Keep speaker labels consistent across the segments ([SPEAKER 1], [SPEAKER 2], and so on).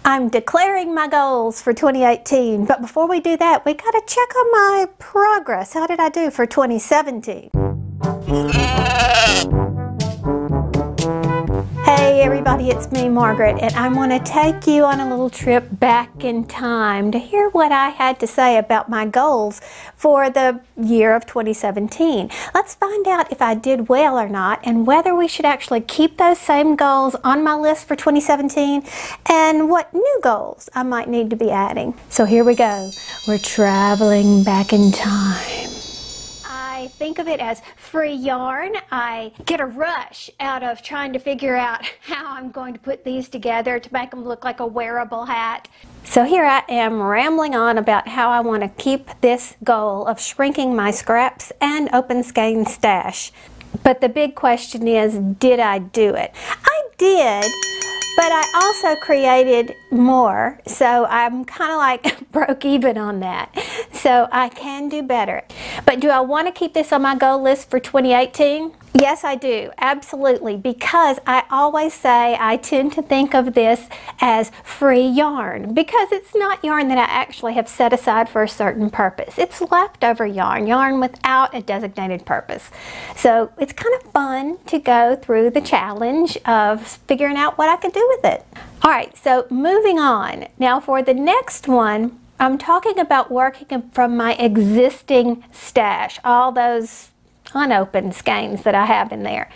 [SPEAKER 1] I'm declaring my goals for 2018, but before we do that, we gotta check on my progress. How did I do for 2017? Hey everybody, it's me, Margaret, and I want to take you on a little trip back in time to hear what I had to say about my goals for the year of 2017. Let's find out if I did well or not, and whether we should actually keep those same goals on my list for 2017, and what new goals I might need to be adding. So here we go. We're traveling back in time. I think of it as free yarn. I get a rush out of trying to figure out how I'm going to put these together to make them look like a wearable hat. So here I am rambling on about how I want to keep this goal of shrinking my scraps and open skein stash. But the big question is, did I do it? I did. But I also created more, so I'm kind of like broke even on that. So I can do better. But do I want to keep this on my goal list for 2018? Yes, I do. Absolutely. Because I always say I tend to think of this as free yarn. Because it's not yarn that I actually have set aside for a certain purpose. It's leftover yarn, yarn without a designated purpose. So it's kind of fun to go through the challenge of figuring out what I could do with it. Alright, so moving on. Now for the next one, I'm talking about working from my existing stash. All those unopened skeins that I have in there.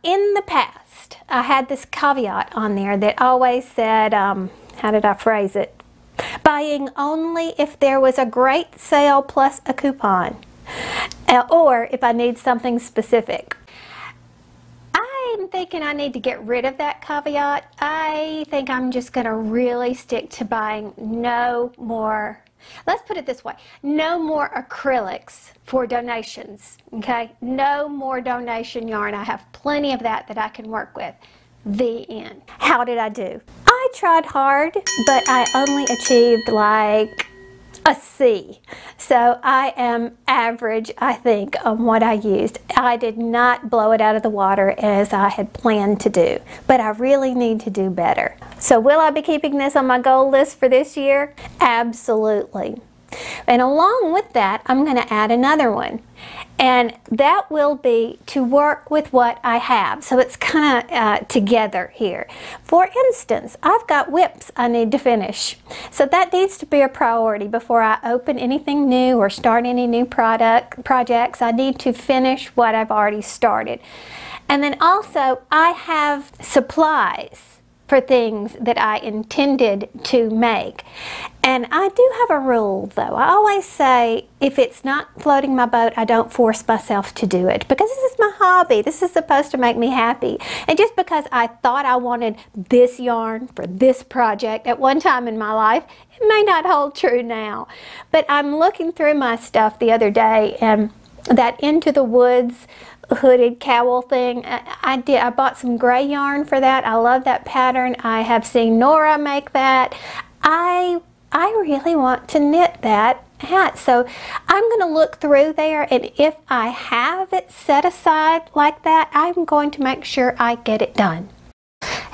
[SPEAKER 1] In the past, I had this caveat on there that always said, how did I phrase it? Buying only if there was a great sale plus a coupon, or if I need something specific. I'm thinking I need to get rid of that caveat. I think I'm just going to really stick to buying no more. Let's put it this way, no more acrylics for donations, okay? No more donation yarn. I have plenty of that I can work with. The end. How did I do? I tried hard, but I only achieved like a C. So I am average, I think, on what I used. I did not blow it out of the water as I had planned to do, but I really need to do better. So will I be keeping this on my goal list for this year? Absolutely. And along with that, I'm going to add another one. And that will be to work with what I have. So it's kind of together here. For instance, I've got whips I need to finish. So that needs to be a priority before I open anything new or start any new projects. I need to finish what I've already started. And then also, I have supplies for things that I intended to make. And I do have a rule though. I always say if it's not floating my boat, I don't force myself to do it, because this is my hobby. This is supposed to make me happy. And just because I thought I wanted this yarn for this project at one time in my life, it may not hold true now. But I'm looking through my stuff the other day, and that Into the Woods hooded cowl thing, I bought some gray yarn for that. I love that pattern. I have seen Nora make that. I really want to knit that hat, so I'm going to look through there, and if I have it set aside like that, I'm going to make sure I get it done.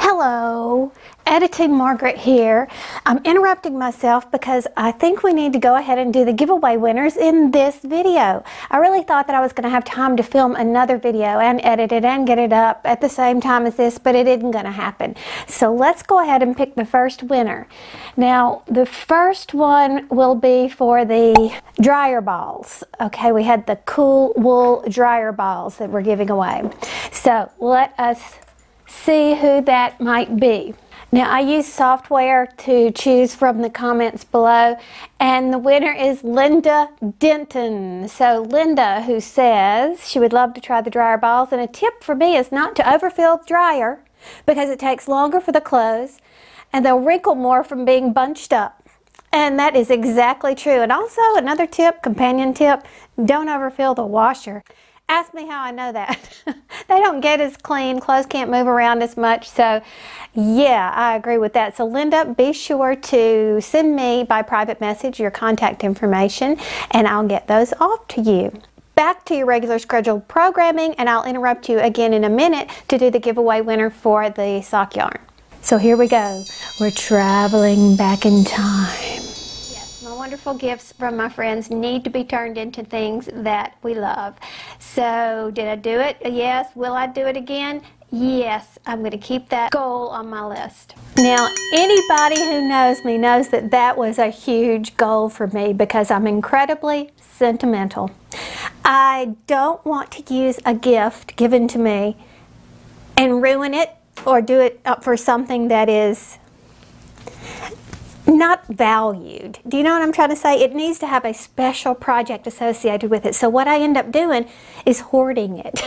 [SPEAKER 1] Hello, Editing Margaret here. I'm interrupting myself because I think we need to go ahead and do the giveaway winners in this video. I really thought that I was going to have time to film another video and edit it and get it up at the same time as this, but it isn't going to happen. So let's go ahead and pick the first winner. Now, the first one will be for the dryer balls. Okay, we had the cool wool dryer balls that we're giving away. So let us see who that might be. Now, I use software to choose from the comments below, and the winner is Linda Denton. So Linda, who says she would love to try the dryer balls, and a tip for me is not to overfill the dryer because it takes longer for the clothes and they'll wrinkle more from being bunched up. And that is exactly true. And also another tip, companion tip, don't overfill the washer. Ask me how I know that. They don't get as clean, clothes can't move around as much, so yeah, I agree with that. So Linda, be sure to send me by private message your contact information, and I'll get those off to you. Back to your regular scheduled programming, and I'll interrupt you again in a minute to do the giveaway winner for the sock yarn. So here we go. We're traveling back in time. Yes, my wonderful gifts from my friends need to be turned into things that we love. So did I do it? Yes. Will I do it again? Yes. I'm going to keep that goal on my list. Now, anybody who knows me knows that that was a huge goal for me because I'm incredibly sentimental. I don't want to use a gift given to me and ruin it or do it up for something that is not valued. Do you know what I'm trying to say? It needs to have a special project associated with it. So what I end up doing is hoarding it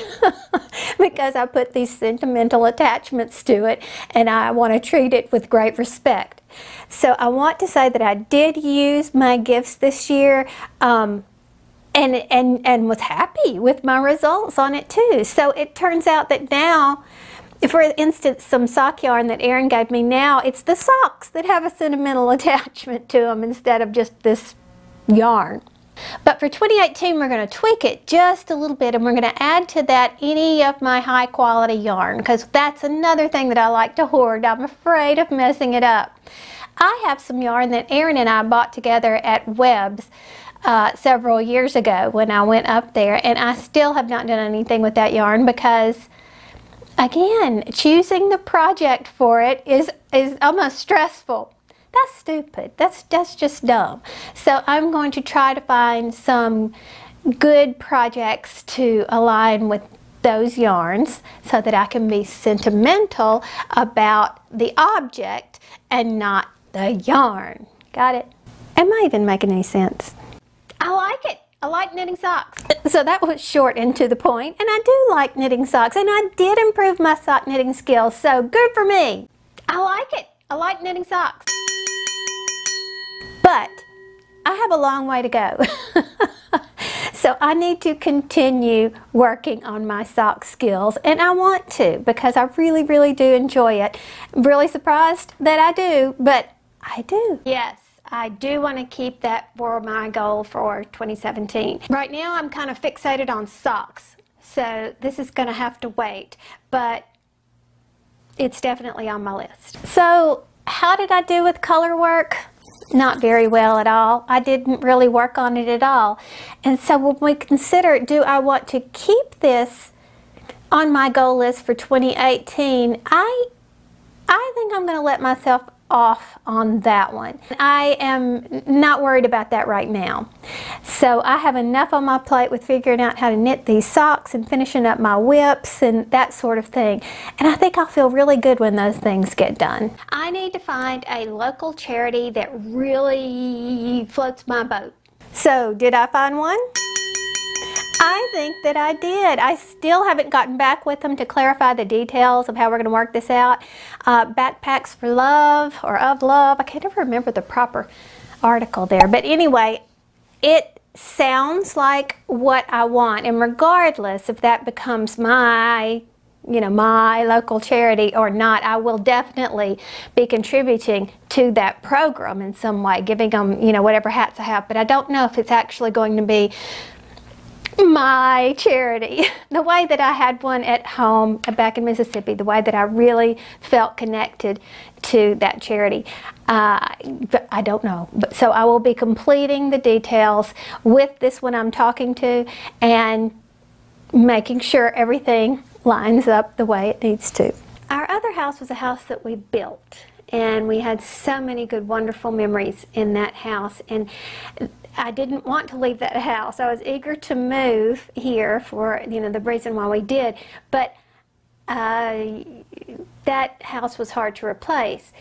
[SPEAKER 1] because I put these sentimental attachments to it and I want to treat it with great respect. So I want to say that I did use my gifts this year and was happy with my results on it too. So it turns out that now, for instance, some sock yarn that Erin gave me now, it's the socks that have a sentimental attachment to them instead of just this yarn. But for 2018, we're going to tweak it just a little bit, and we're going to add to that any of my high quality yarn, because that's another thing that I like to hoard. I'm afraid of messing it up. I have some yarn that Erin and I bought together at Webb's several years ago when I went up there, and I still have not done anything with that yarn because, again, choosing the project for it is almost stressful. That's stupid. That's just dumb. So I'm going to try to find some good projects to align with those yarns so that I can be sentimental about the object and not the yarn. Got it? Am I even making any sense? I like it. I like knitting socks. So that was short and to the point, and I do like knitting socks, and I did improve my sock knitting skills, so good for me. I like it. I like knitting socks. But I have a long way to go. So I need to continue working on my sock skills, and I want to because I really, really do enjoy it. I'm really surprised that I do, but I do. Yes. I do want to keep that for my goal for 2017. Right now I'm kind of fixated on socks, so this is going to have to wait, but it's definitely on my list. So how did I do with color work? Not very well at all. I didn't really work on it at all. And so when we consider, do I want to keep this on my goal list for 2018, I think I'm going to let myself off on that one. I am not worried about that right now. So I have enough on my plate with figuring out how to knit these socks and finishing up my whips and that sort of thing. And I think I'll feel really good when those things get done. I need to find a local charity that really floats my boat. So did I find one? I think that I did. I still haven't gotten back with them to clarify the details of how we're going to work this out. Backpacks for Love, or Of Love. I can't ever remember the proper article there. But anyway, it sounds like what I want. And regardless if that becomes my, my local charity or not, I will definitely be contributing to that program in some way, giving them, whatever hats I have. But I don't know if it's actually going to be my charity. The way that I had one at home back in Mississippi, the way that I really felt connected to that charity, but I don't know. So I will be completing the details with this one I'm talking to and making sure everything lines up the way it needs to. Our other house was a house that we built, and we had so many good, wonderful memories in that house, and I didn't want to leave that house. I was eager to move here for, the reason why we did, but that house was hard to replace,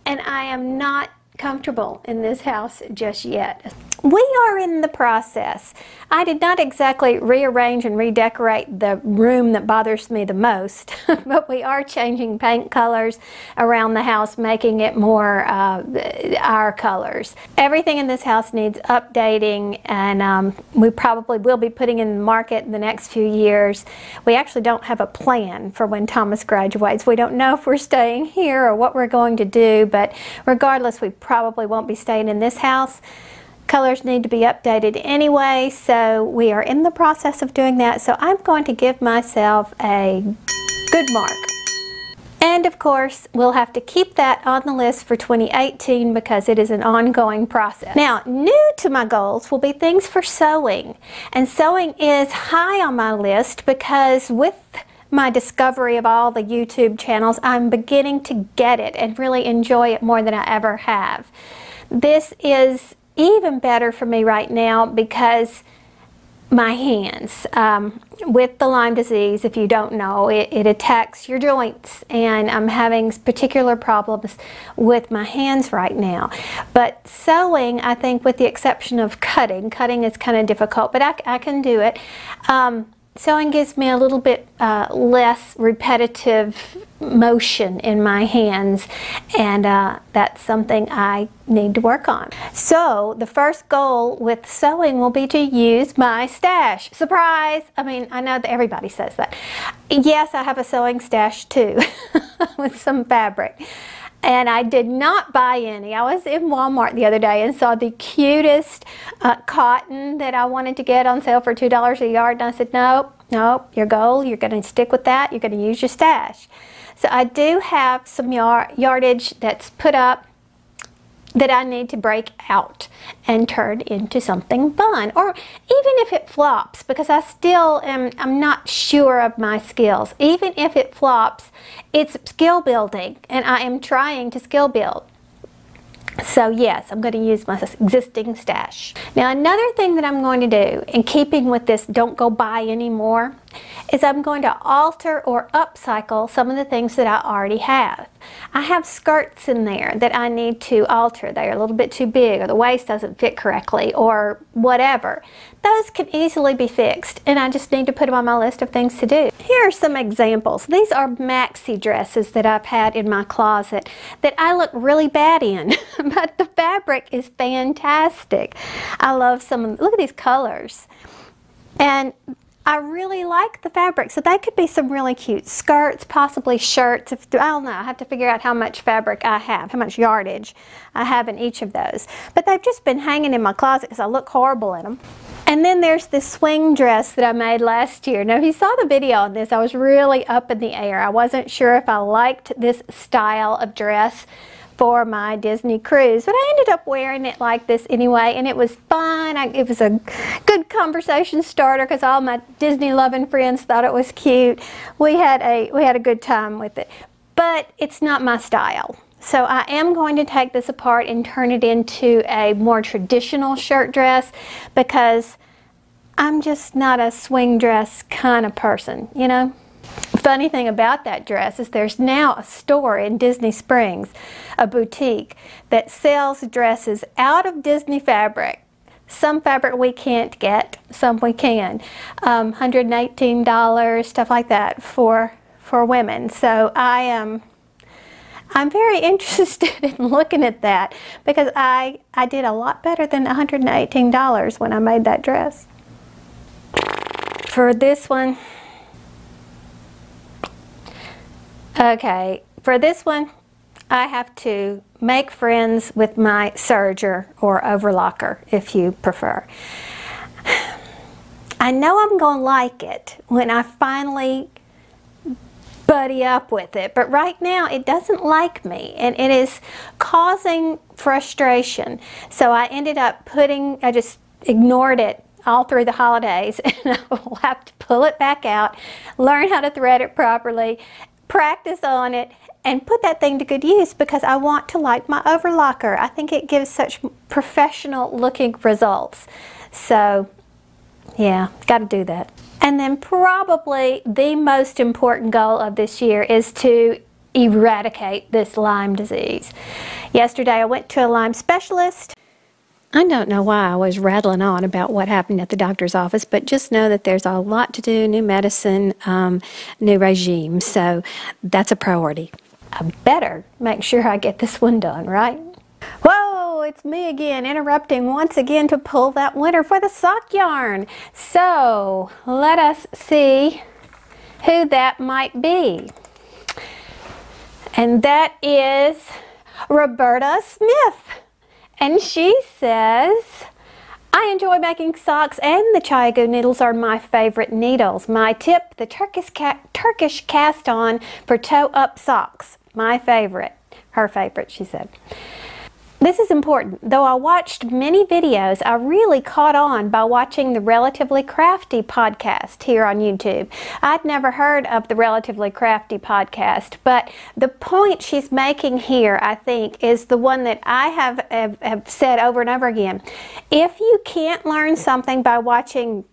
[SPEAKER 1] and I am not comfortable in this house just yet. We are in the process. I did not exactly rearrange and redecorate the room that bothers me the most, but we are changing paint colors around the house, making it more our colors. Everything in this house needs updating, and we probably will be putting in the market in the next few years. We actually don't have a plan for when Thomas graduates. We don't know if we're staying here or what we're going to do, but regardless, we probably won't be staying in this house. Colors need to be updated anyway, so we are in the process of doing that. So I'm going to give myself a good mark. And of course, we'll have to keep that on the list for 2018 because it is an ongoing process. Now, new to my goals will be things for sewing. And sewing is high on my list because with my discovery of all the YouTube channels, I'm beginning to get it and really enjoy it more than I ever have. This is even better for me right now because my hands, with the Lyme disease, if you don't know, it attacks your joints, and I'm having particular problems with my hands right now. But sewing, I think, with the exception of cutting is kind of difficult, but I can do it. Sewing gives me a little bit less repetitive motion in my hands, and that's something I need to work on. So the first goal with sewing will be to use my stash. Surprise! I mean, I know that everybody says that. Yes, I have a sewing stash too with some fabric. And I did not buy any. I was in Walmart the other day and saw the cutest cotton that I wanted to get on sale for $2 a yard. And I said, nope, your goal, you're going to stick with that. You're going to use your stash. So I do have some yardage that's put up that I need to break out and turn into something fun, or even if it flops, because I still I'm not sure of my skills. Even if it flops, it's skill building, and I am trying to skill build. So yes, I'm going to use my existing stash. Now, another thing that I'm going to do, in keeping with this don't go buy anymore, is I'm going to alter or upcycle some of the things that I already have. I have skirts in there that I need to alter. They're a little bit too big, or the waist doesn't fit correctly, or whatever. Those can easily be fixed, and I just need to put them on my list of things to do. Here are some examples. These are maxi dresses that I've had in my closet that I look really bad in, but the fabric is fantastic. I love some of them. Look at these colors. And I really like the fabric, so they could be some really cute skirts, possibly shirts. I don't know, I have to figure out how much fabric I have, how much yardage I have in each of those. But they've just been hanging in my closet because I look horrible in them. And then there's this swing dress that I made last year. Now, if you saw the video on this, I was really up in the air. I wasn't sure if I liked this style of dress for my Disney cruise, but I ended up wearing it like this anyway, and it was fun. It was a good conversation starter because all my Disney loving friends thought it was cute. We had a good time with it, but it's not my style. So I am going to take this apart and turn it into a more traditional shirt dress because I'm just not a swing dress kind of person, you know? Funny thing about that dress is there's now a store in Disney Springs, a boutique, that sells dresses out of Disney fabric. Some fabric we can't get, some we can. $118, stuff like that for women. So I'm very interested in looking at that because I did a lot better than $118 when I made that dress. For this one, okay, for this one, I have to make friends with my serger or overlocker, if you prefer. I know I'm going to like it when I finally buddy up with it, but right now it doesn't like me, and it is causing frustration. So I ended up I just ignored it all through the holidays, and I will have to pull it back out, learn how to thread it properly, practice on it, and put that thing to good use because I want to like my overlocker. I think it gives such professional looking results. So yeah, got to do that. And then probably the most important goal of this year is to eradicate this Lyme disease. Yesterday I went to a Lyme specialist. I don't know why I was rattling on about what happened at the doctor's office, but just know that there's a lot to do, new medicine, new regime, so that's a priority. I better make sure I get this one done, right? Whoa, it's me again, interrupting once again to pull that winner for the sock yarn. So let us see who that might be. And that is Roberta Smith. And she says, I enjoy making socks, and the Chiago needles are my favorite needles. My tip, the Turkish cast on for toe-up socks. My favorite. Her favorite, she said. This is important. Though I watched many videos, I really caught on by watching the Relatively Crafty podcast here on YouTube. I'd never heard of the Relatively Crafty podcast, but the point she's making here, I think, is the one that I have said over and over again. If you can't learn something by watching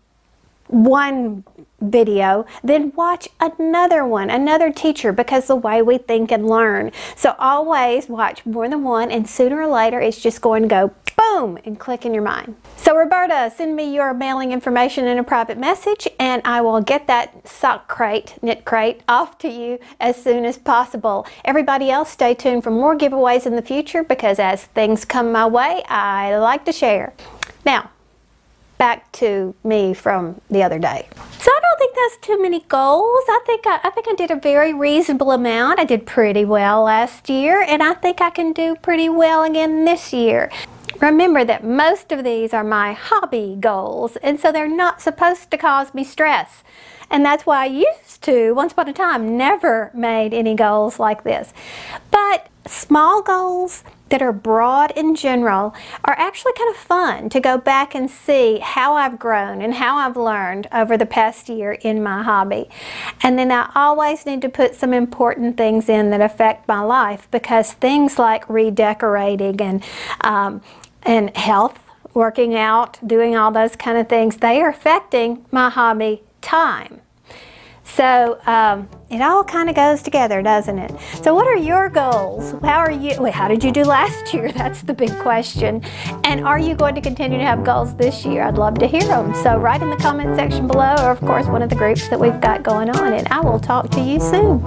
[SPEAKER 1] one video, then watch another one, another teacher, because the way we think and learn. So always watch more than one, and sooner or later it's just going to go boom and click in your mind. So Roberta, send me your mailing information in a private message, and I will get that sock crate, knit crate, off to you as soon as possible. Everybody else, stay tuned for more giveaways in the future, because as things come my way, I like to share. Now, back to me from the other day. So I don't think that's too many goals. I think I did a very reasonable amount. I did pretty well last year, and I think I can do pretty well again this year. Remember that most of these are my hobby goals, and so they're not supposed to cause me stress. And that's why I used to, once upon a time, never made any goals like this. But small goals that are broad in general are actually kind of fun to go back and see how I've grown and how I've learned over the past year in my hobby. And then I always need to put some important things in that affect my life, because things like redecorating and health, working out, doing all those kind of things, they are affecting my hobby time. So it all kind of goes together, doesn't it? So what are your goals? How did you do last year? That's the big question. And are you going to continue to have goals this year? I'd love to hear them. So write in the comment section below, or of course one of the groups that we've got going on, and I will talk to you soon.